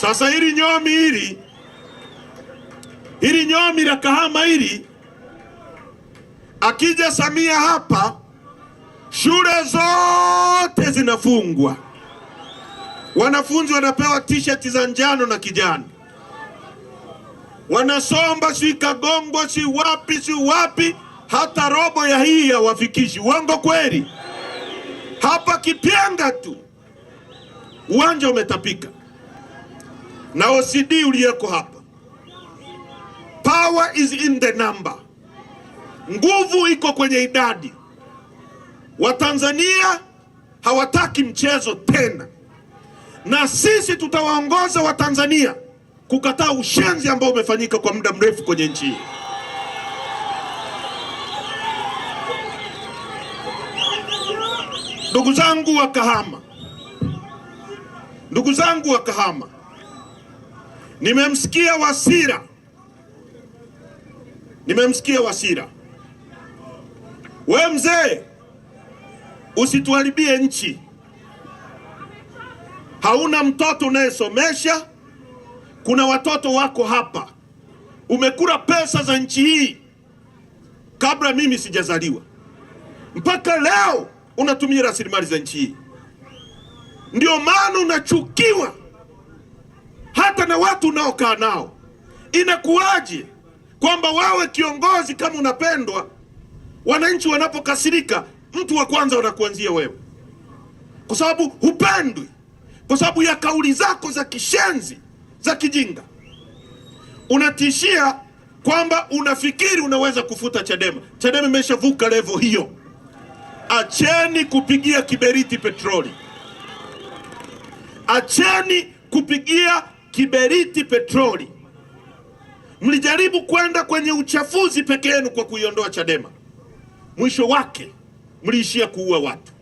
Sasa hili nyomi la Kahama hili, akija Samia hapa, shule zote zinafungwa, wanafunzi wanapewa t-shirt za njano na kijani, wanasomba si Kagongwa si wapi, hata robo ya hii hawafikishi. Uongo kweli? Hapa Kipyenga tu uwanja umetapika. Na OCD uliyeko hapa, power is in the number, nguvu iko kwenye idadi. Watanzania hawataki mchezo tena, na sisi tutawaongoza Watanzania kukataa ushenzi ambao umefanyika kwa muda mrefu kwenye nchi hii. Ndugu zangu wa Kahama, nimemsikia Wasira. We mzee, usituharibie nchi. Hauna mtoto unayesomesha. Kuna watoto wako hapa, umekula pesa za nchi hii kabla mimi sijazaliwa, mpaka leo unatumia rasilimali za nchi hii. Ndio maana unachukiwa hata na watu unaokaa nao. Inakuwaje kwamba wawe kiongozi kama unapendwa, wananchi wanapokasirika mtu wa kwanza wanakuanzia wewe, kwa sababu hupendwi, kwa sababu ya kauli zako za kishenzi, za kijinga. Unatishia kwamba unafikiri unaweza kufuta Chadema. Chadema imeshavuka level hiyo. Acheni kupigia kiberiti petroli. Acheni kupigia kiberiti petroli. Mlijaribu kwenda kwenye uchafuzi peke yenu kwa kuiondoa Chadema. Mwisho wake mliishia kuua watu.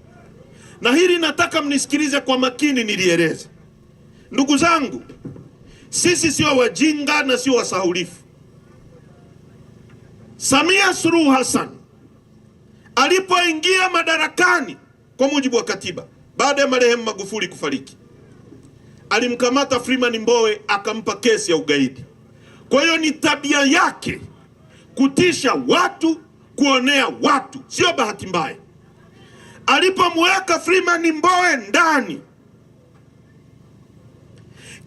Na hili nataka mnisikilize kwa makini nilieleze. Ndugu zangu, sisi sio wajinga na sio wasahulifu. Samia Suluhu Hassan alipoingia madarakani kwa mujibu wa katiba, baada ya marehemu Magufuli kufariki, alimkamata Freeman Mbowe akampa kesi ya ugaidi. Kwa hiyo ni tabia yake kutisha watu, kuonea watu, sio bahati mbaya. Alipomweka Freeman Mbowe ndani,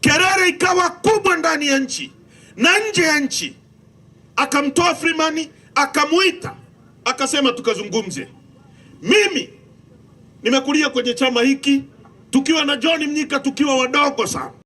kelele ikawa kubwa ndani ya nchi na nje ya nchi. Akamtoa Freeman, akamuita, akasema tukazungumze. Mimi nimekulia kwenye chama hiki tukiwa na John Mnyika tukiwa wadogo sana.